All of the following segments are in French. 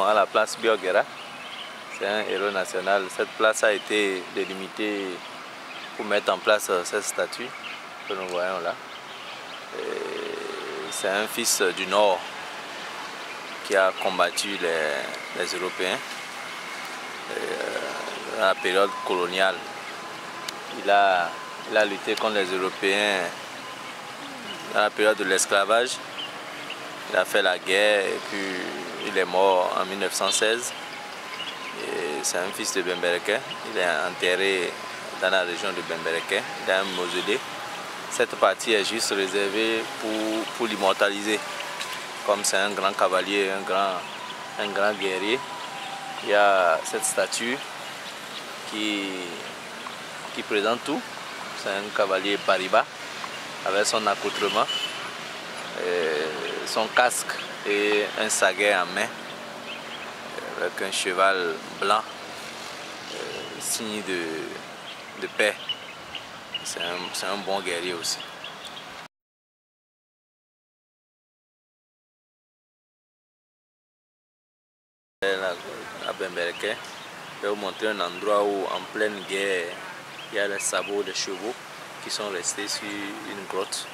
à la place Biogera. C'est un héros national. Cette place a été délimitée pour mettre en place cette statue que nous voyons là. C'est un fils du Nord qui a combattu les Européens dans la période coloniale. Il a lutté contre les Européens dans la période de l'esclavage. Il a fait la guerre et puis il est mort en 1916. C'est un fils de Bembereke. Il est enterré dans la région de Bembereke. Il a un mausolée. Cette partie est juste réservée pour l'immortaliser. Comme c'est un grand cavalier, un grand guerrier, il y a cette statue qui présente tout. C'est un cavalier Bariba avec son accoutrement, son casque et un saguet en main avec un cheval blanc, signe de paix. C'est un bon guerrier aussi. À Bembereke, je vais vous montrer un endroit où en pleine guerre, il y a les sabots de chevaux qui sont restés sur une grotte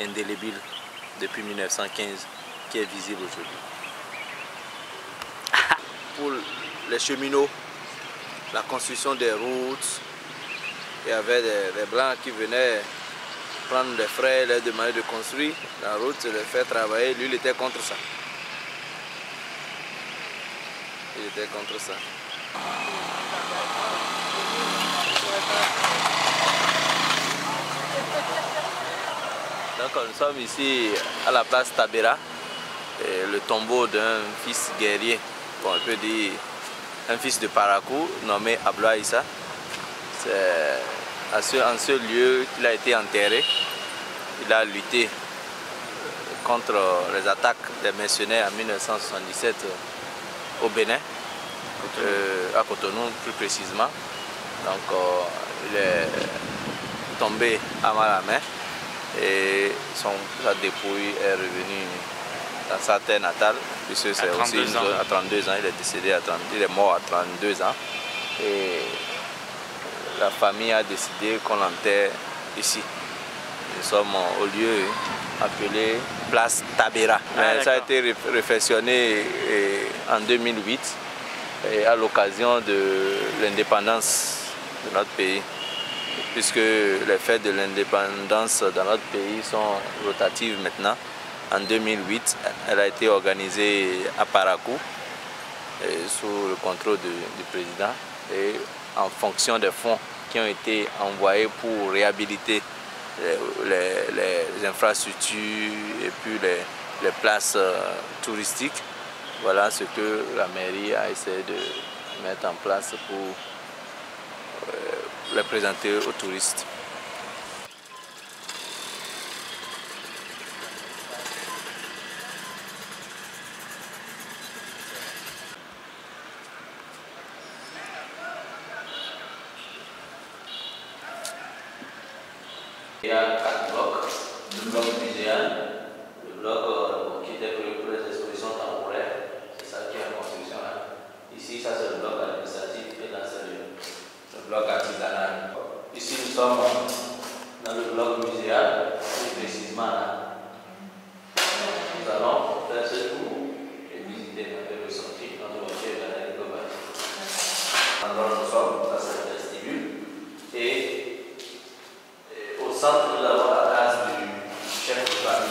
indélébile depuis 1915 qui est visible aujourd'hui. Pour les cheminots, la construction des routes, il y avait des blancs qui venaient prendre des frais, leur demander de construire la route, les faire travailler. Lui, il était contre ça. Il était contre ça. Donc nous sommes ici à la place Tabera, le tombeau d'un fils guerrier, bon, on peut dire un fils de Parakou nommé Abdoulaye Issa. C'est en ce lieu qu'il a été enterré. Il a lutté contre les attaques des mercenaires en 1977 au Bénin, à Cotonou plus précisément. Donc il est tombé à main à main et sa dépouille est revenue dans sa terre natale, puisque c'est aussi à 32 ans, il est décédé il est mort à 32 ans. Et la famille a décidé qu'on l'enterre ici. Nous sommes au lieu appelé place Tabera. Ça a été réfectionné en 2008 à l'occasion de l'indépendance de notre pays, puisque les fêtes de l'indépendance dans notre pays sont rotatives maintenant. En 2008, elle a été organisée à Parakou sous le contrôle du président et en fonction des fonds qui ont été envoyés pour réhabiliter les infrastructures et puis les places touristiques. Voilà ce que la mairie a essayé de mettre en place pour les présenter aux touristes. Il y a 4 blocs, le bloc muséal, le bloc qui était prévu pour les expositions temporaires, c'est ça qui est en construction là. Ici, ça c'est le bloc administratif et là c'est le bloc artisanal. Ici nous sommes dans le bloc muséal, plus précisément là. Nous allons faire ce tour et visiter avec le sortie, notre voiture est dans la globale. L'endroit où nous sommes, ça c'est le vestibule. Et au centre, nous avons la case du chef de famille.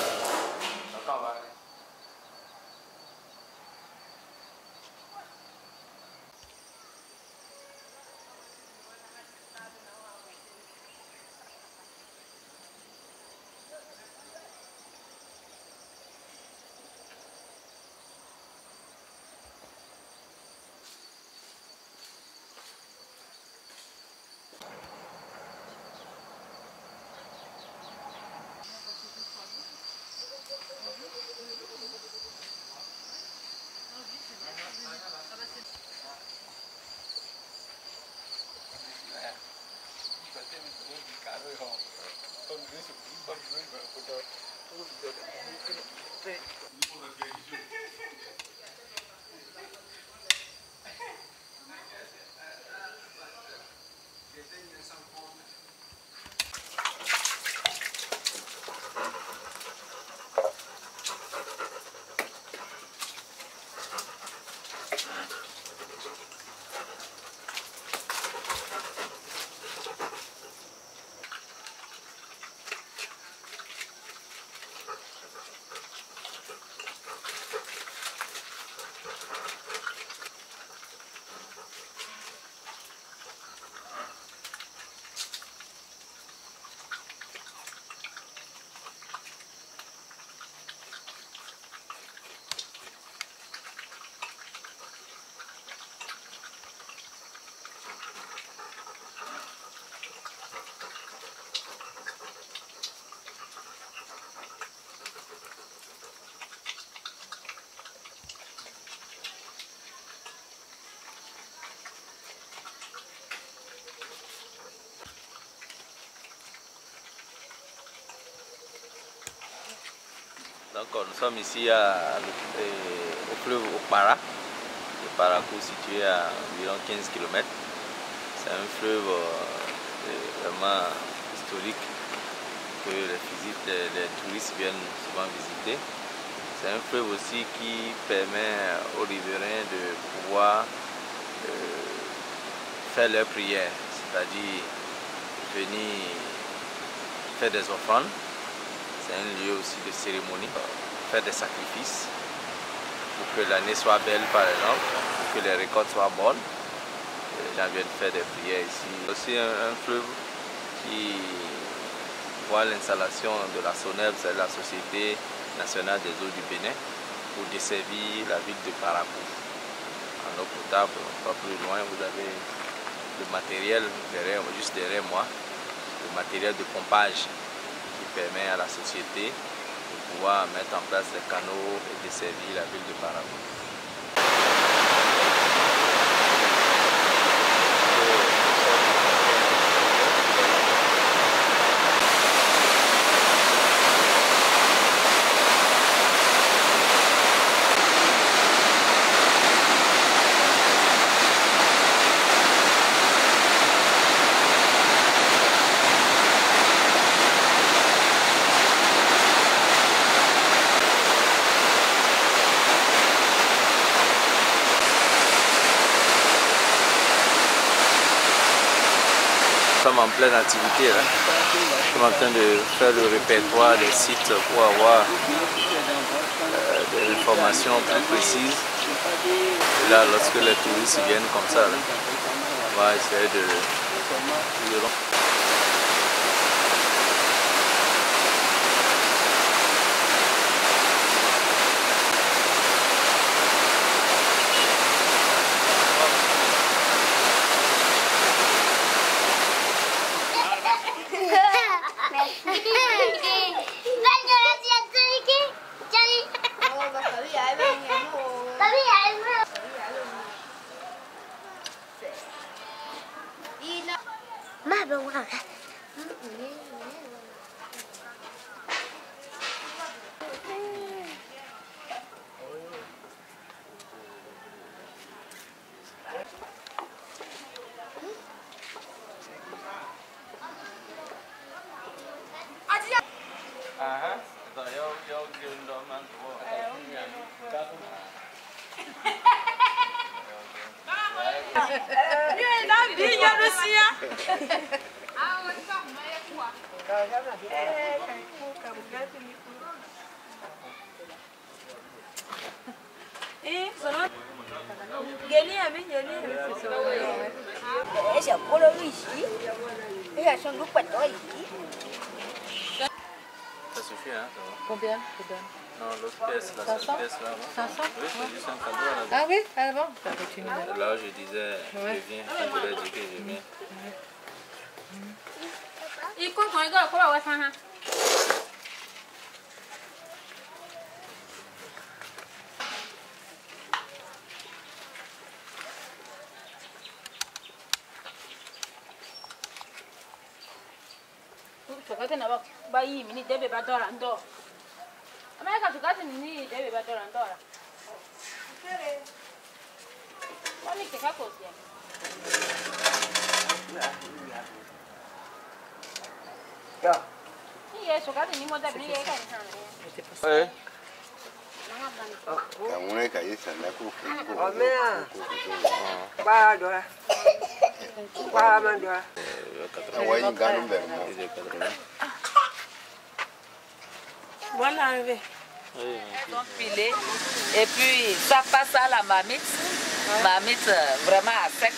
Donc nous sommes ici au fleuve Okpara, le Parakou situé à environ 15 km. C'est un fleuve vraiment historique que les touristes viennent souvent visiter. C'est un fleuve aussi qui permet aux riverains de pouvoir faire leurs prières, c'est-à-dire venir faire des offrandes. C'est un lieu aussi de cérémonie, faire des sacrifices pour que l'année soit belle par exemple, pour que les récoltes soient bonnes. Les gens viennent faire des prières ici. C'est aussi un fleuve qui voit l'installation de la SONEB, c'est la Société nationale des eaux du Bénin, pour desservir la ville de Parakou. En eau potable, pas plus loin, vous avez le matériel juste derrière moi, le matériel de pompage qui permet à la société de pouvoir mettre en place des canaux et desservir la ville de Parakou. Nous sommes en pleine activité là. Nous sommes en train de faire le répertoire des sites pour avoir des informations plus précises. Et là, lorsque les touristes viennent comme ça, là, on va essayer de... Ça suffit, hein? Combien tu donnes? Non, l'autre pièce, la seule pièce là. 500? Oui, c'est juste un cadeau à la vie. Ah oui, ah bon? Là, je disais, je viens, je leur dis que je viens. Il compte on rigole, quoi, ouais, ça, Sukati na ba yi mini debe ba dola ndo. Ameka sukati ni debe ba dola ndola. Wani ke kako sia. Ya. Iya sukati ni mo debe ni ke kan sana. Oui. Kamu ka yi sana ku. Omea. Ba dola. Ba ma dola. Awayi ngalo mbere mo. Voilà enlevé. Sont pilés et puis ça passe à la marmite. Marmite vraiment à sec.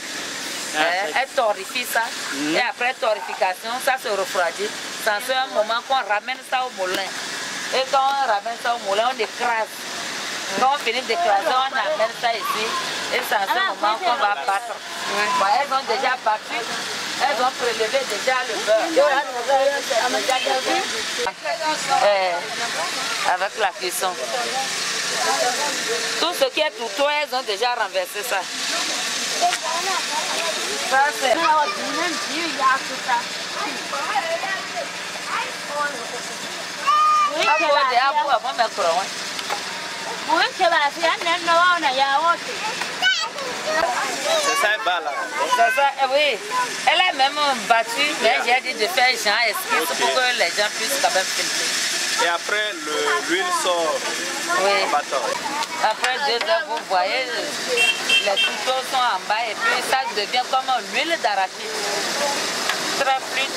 Elle torrifie ça. Et après torrification, ça se refroidit. C'est un moment qu'on ramène ça au moulin. Et quand on ramène ça au moulin, on écrase. Quand on finit d'écraser, on amène ça ici. Et c'est à ce moment qu'on va battre. Bon, elles ont déjà battu. Elles ont prélevé déjà le beurre. Avec la cuisson. Tout ce qui est tout, elles ont déjà renversé ça. Ça c'est... C'est ça, là. C'est ça, oui. Elle a même battu, mais j'ai dit de faire genre esquisse pour que les gens puissent quand même filmer. Et après, l'huile sort en bâton. Après 2 heures, vous voyez, les couteaux sont en bas et puis ça devient comme l'huile d'arachide. Très fluide.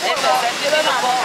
Et c'est le bon